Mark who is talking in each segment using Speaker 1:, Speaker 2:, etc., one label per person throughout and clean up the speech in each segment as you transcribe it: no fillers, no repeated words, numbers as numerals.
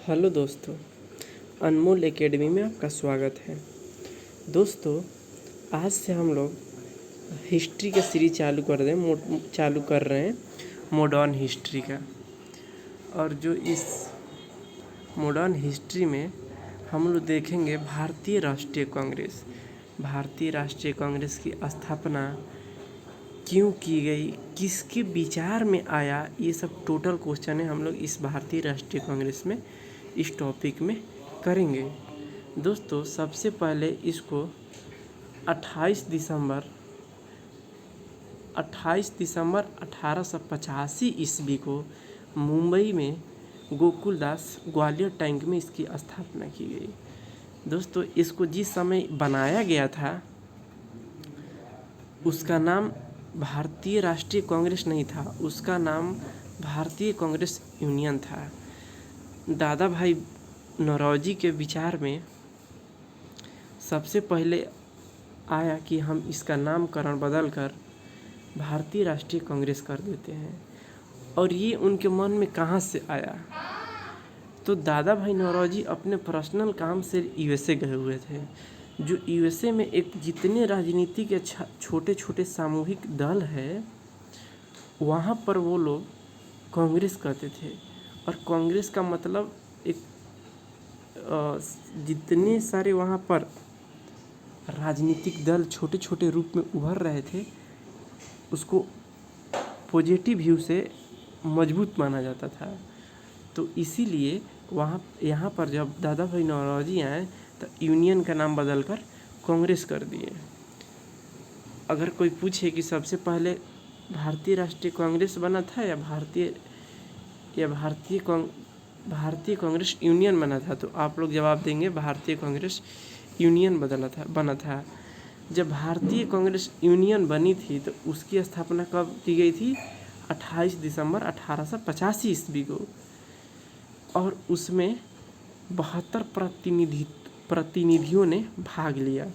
Speaker 1: Hello दोस्तों, अनमोल academy में आपका स्वागत है। दोस्तों, आज से हम लोग हिस्ट्री का सीरीज चालू कर रहे हैं मॉडर्न हिस्ट्री का। और जो इस मॉडर्न हिस्ट्री में हम लोग देखेंगे भारतीय राष्ट्रीय कांग्रेस। भारतीय राष्ट्रीय कांग्रेस की स्थापना क्यों की गई, किसके विचार में आया, ये सब टोटल क्वेश्चन है हम लोग इस भारतीय राष्ट्रीय कांग्रेस में इस टॉपिक में करेंगे। दोस्तों, सबसे पहले इसको 28 दिसंबर 1885 ईस्वी को मुंबई में गोकुलदास ग्वालियर टैंक में इसकी स्थापना की गई। दोस्तों, इसको जिस समय बनाया गया था उसका नाम भारतीय राष्ट्रीय कांग्रेस नहीं था, उसका नाम भारतीय कांग्रेस यूनियन था। दादा भाई नौरोजी के विचार में सबसे पहले आया कि हम इसका नामकरण बदल कर भारतीय राष्ट्रीय कांग्रेस कर देते हैं। और ये उनके मन में कहाँ से आया, तो दादा भाई नौरोजी अपने पर्सनल काम से यूएसए गए हुए थे। जो यूएसए में एक जितने राजनीति के छोटे छोटे सामूहिक दल है, वहाँ पर वो लोग कांग्रेस कहते थे। और कांग्रेस का मतलब एक जितने सारे वहाँ पर राजनीतिक दल छोटे छोटे रूप में उभर रहे थे, उसको पॉजिटिव व्यू से मजबूत माना जाता था। तो इसीलिए यहाँ पर जब दादा भाई नौरोजी आए तो यूनियन का नाम बदलकर कांग्रेस कर दिए। अगर कोई पूछे कि सबसे पहले भारतीय राष्ट्रीय कांग्रेस बना था या भारतीय कांग्रेस यूनियन बना था, तो आप लोग जवाब देंगे भारतीय कांग्रेस यूनियन बना था। जब भारतीय कांग्रेस यूनियन बनी थी तो उसकी स्थापना कब की गई थी? 28 दिसंबर 1885 ईस्वी को। और उसमें 72 प्रतिनिधियों ने भाग लिया।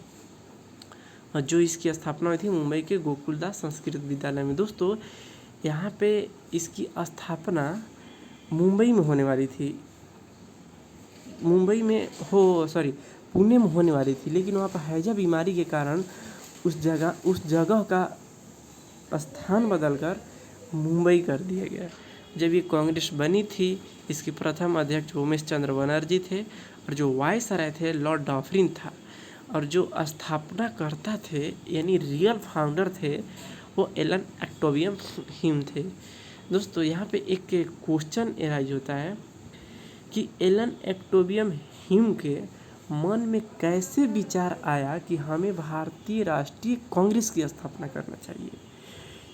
Speaker 1: और जो इसकी स्थापना हुई थी मुंबई के गोकुलदास संस्कृत विद्यालय में। दोस्तों, यहाँ पे इसकी स्थापना मुंबई में होने वाली थी, पुणे में होने वाली थी, लेकिन वहाँ पर हैजा बीमारी के कारण उस जगह का स्थान बदलकर मुंबई कर दिया गया। जब ये कांग्रेस बनी थी, इसके प्रथम अध्यक्ष उमेश चंद्र बनर्जी थे और जो वायसराय थे लॉर्ड डॉफरिन था। और जो स्थापना करता थे यानी रियल फाउंडर थे वो एलन एक्टोबियम हिम थे। दोस्तों, यहाँ पे एक क्वेश्चन एराइज होता है कि एलन एक्टोबियम हिम के मन में कैसे विचार आया कि हमें भारतीय राष्ट्रीय कांग्रेस की स्थापना करना चाहिए।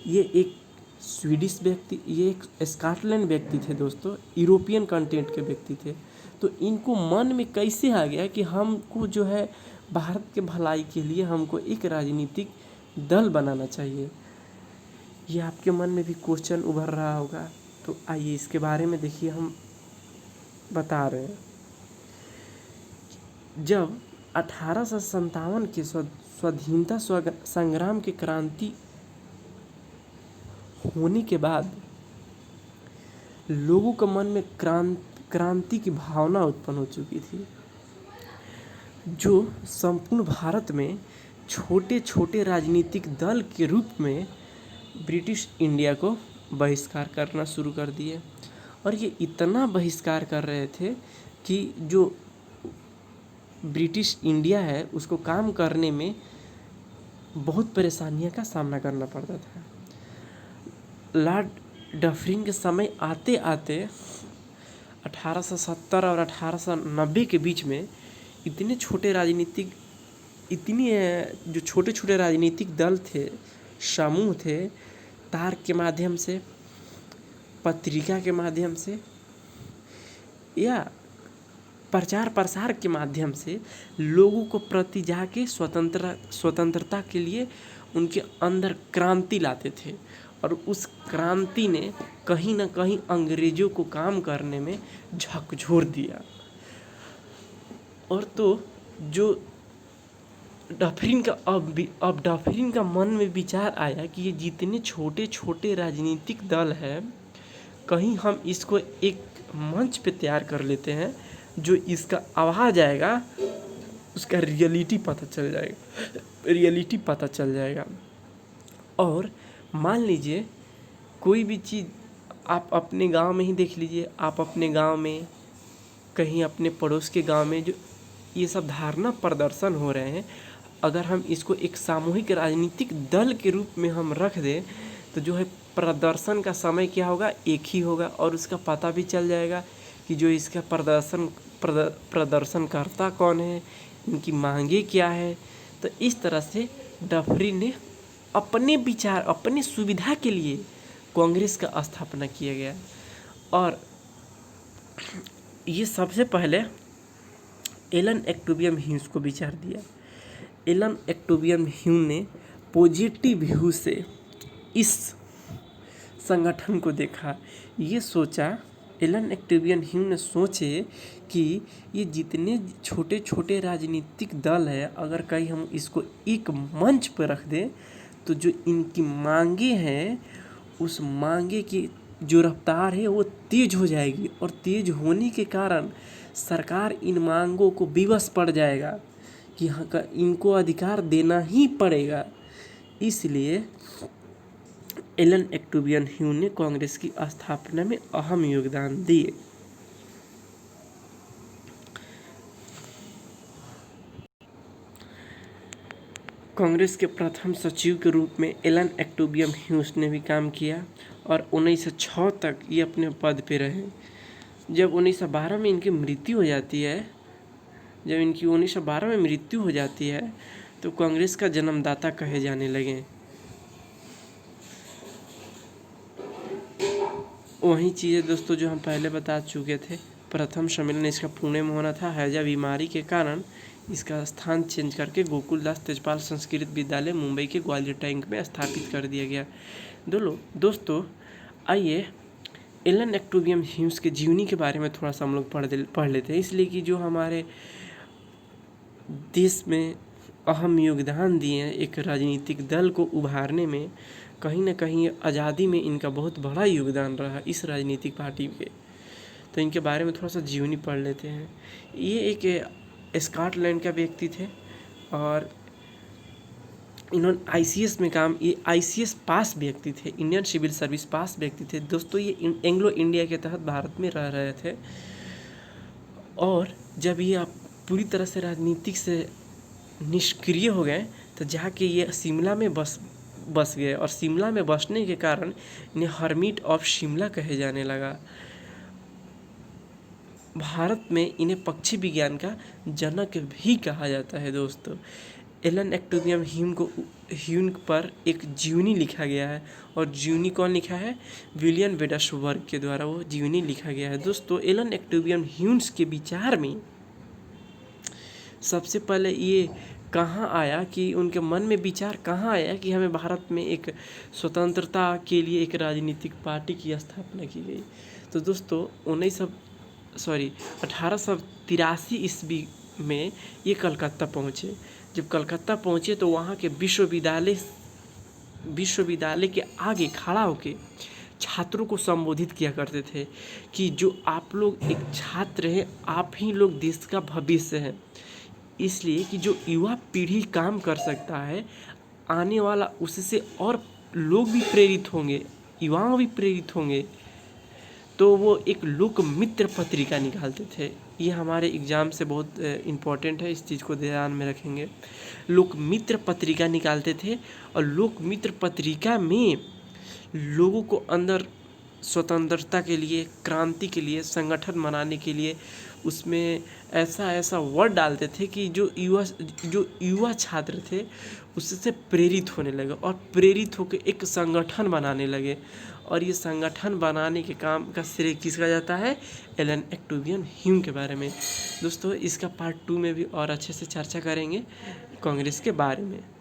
Speaker 1: ये एक स्वीडिश व्यक्ति, ये एक स्कॉटलैंड व्यक्ति थे दोस्तों, यूरोपियन कंटेंट के व्यक्ति थे। तो इनको मन में कैसे आ गया कि हमको जो है भारत के भलाई के लिए हमको एक राजनीतिक दल बनाना चाहिए। ये आपके मन में भी क्वेश्चन उभर रहा होगा, तो आइए इसके बारे में देखिए हम बता रहे हैं। जब 1857 के स्वाधीनता संग्राम की क्रांति होने के बाद लोगों के मन में क्रांति की भावना उत्पन्न हो चुकी थी। जो संपूर्ण भारत में छोटे छोटे राजनीतिक दल के रूप में ब्रिटिश इंडिया को बहिष्कार करना शुरू कर दिए। और ये इतना बहिष्कार कर रहे थे कि जो ब्रिटिश इंडिया है उसको काम करने में बहुत परेशानियों का सामना करना पड़ता था। लॉर्ड डफरिन के समय आते आते 1870 और 1890 के बीच में जो छोटे छोटे राजनीतिक दल थे, समूह थे, तार के माध्यम से, पत्रिका के माध्यम से या प्रचार प्रसार के माध्यम से लोगों को प्रति जाके स्वतंत्रता के लिए उनके अंदर क्रांति लाते थे। और उस क्रांति ने कहीं ना कहीं अंग्रेजों को काम करने में झकझोर दिया। और तो जो डफरिन का मन में विचार आया कि ये जितने छोटे छोटे राजनीतिक दल हैं, कहीं हम इसको एक मंच पे तैयार कर लेते हैं, जो इसका आवाज़ आएगा उसका रियलिटी पता चल जाएगा। और मान लीजिए कोई भी चीज़ आप अपने गांव में ही देख लीजिए, आप अपने गांव में कहीं अपने पड़ोस के गांव में जो ये सब धारणा प्रदर्शन हो रहे हैं, अगर हम इसको एक सामूहिक राजनीतिक दल के रूप में हम रख दें तो जो है प्रदर्शन का समय क्या होगा, एक ही होगा और उसका पता भी चल जाएगा कि जो इसका प्रदर्शनकर्ता कौन है, इनकी मांगे क्या है। तो इस तरह से डफरी ने अपने विचार, अपनी सुविधा के लिए कांग्रेस का स्थापना किया गया। और ये सबसे पहले एलन एक्टोबियम ह्यूज को विचार दिया। एलन एक्टोबियम ह्यूज ने पॉजिटिव व्यू से इस संगठन को देखा। ये सोचा, एलन एक्टोबियम ह्यूज ने सोचे कि ये जितने छोटे छोटे राजनीतिक दल है, अगर कहीं हम इसको एक मंच पर रख दें तो जो इनकी मांगे हैं उस मांगे की जो रफ्तार है वो तेज हो जाएगी, और तेज होने के कारण सरकार इन मांगों को विवश पड़ जाएगा कि हाँ इनको अधिकार देना ही पड़ेगा। इसलिए एलन एक्टोबियम ह्यूज ने कांग्रेस की स्थापना में अहम योगदान दिए। कांग्रेस के प्रथम सचिव के रूप में एलन एक्टोबियम ह्यूज ने भी काम किया और 1906 तक ये अपने पद पे रहे। जब 1912 में इनकी मृत्यु हो जाती है, तो कांग्रेस का जन्मदाता कहे जाने लगे। वही चीज़ें दोस्तों जो हम पहले बता चुके थे, प्रथम सम्मेलन इसका पुणे में होना था। हैजा बीमारी के कारण इसका स्थान चेंज करके गोकुलदास तेजपाल संस्कृत विद्यालय मुंबई के ग्वालियर टैंक में स्थापित कर दिया गया। दोस्तों आइए एलन एक्टोबियम ह्यूज के जीवनी के बारे में थोड़ा सा हम लोग पढ़ लेते हैं, इसलिए कि जो हमारे देश में अहम योगदान दिए हैं एक राजनीतिक दल को उभारने में, कहीं ना कहीं आज़ादी में इनका बहुत बड़ा योगदान रहा इस राजनीतिक पार्टी के। तो इनके बारे में थोड़ा सा जीवनी पढ़ लेते हैं। ये एक स्कॉटलैंड का व्यक्ति थे और इन्होंने आईसीएस में काम, ये आईसीएस पास व्यक्ति थे, इंडियन सिविल सर्विस पास व्यक्ति थे। दोस्तों ये एंग्लो इंडिया के तहत भारत में रह रहे थे, और जब ये आप पूरी तरह से राजनीतिक से निष्क्रिय हो गए तो जाके ये शिमला में बस गए, और शिमला में बसने के कारण इन्हें हर्मिट ऑफ शिमला कहे जाने लगा। भारत में इन्हें पक्षी विज्ञान का जनक भी कहा जाता है। दोस्तों एलन एक्टोबियम ह्यूज पर एक जीवनी लिखा गया है, और जीवनी कौन लिखा है, विलियम वेडसवर्थ के द्वारा वो जीवनी लिखा गया है। दोस्तों एलन एक्टोबियम ह्यूज के विचार में सबसे पहले ये कहाँ आया कि उनके मन में विचार कहाँ आया कि हमें भारत में एक स्वतंत्रता के लिए एक राजनीतिक पार्टी की स्थापना की गई। तो दोस्तों 1883 ईस्वी में ये कलकत्ता पहुँचे। जब कलकत्ता पहुँचे तो वहाँ के विश्वविद्यालय के आगे खड़ा होके छात्रों को संबोधित किया करते थे कि जो आप लोग एक छात्र हैं, आप ही लोग देश का भविष्य हैं, इसलिए कि जो युवा पीढ़ी काम कर सकता है, आने वाला उससे और लोग भी प्रेरित होंगे, युवा भी प्रेरित होंगे। तो वो एक लोक मित्र पत्रिका निकालते थे। ये हमारे एग्ज़ाम से बहुत इम्पोर्टेंट है, इस चीज़ को ध्यान में रखेंगे। लोक मित्र पत्रिका निकालते थे, और लोक मित्र पत्रिका में लोगों को अंदर स्वतंत्रता के लिए, क्रांति के लिए, संगठन बनाने के लिए उसमें ऐसा वर्ड डालते थे कि जो युवा छात्र थे उससे प्रेरित होने लगे, और प्रेरित होकर एक संगठन बनाने लगे। और ये संगठन बनाने के काम का श्रेय किसका जाता है, एलन एक्टोबियम ह्यूज के बारे में। दोस्तों इसका पार्ट 2 में भी और अच्छे से चर्चा करेंगे कांग्रेस के बारे में।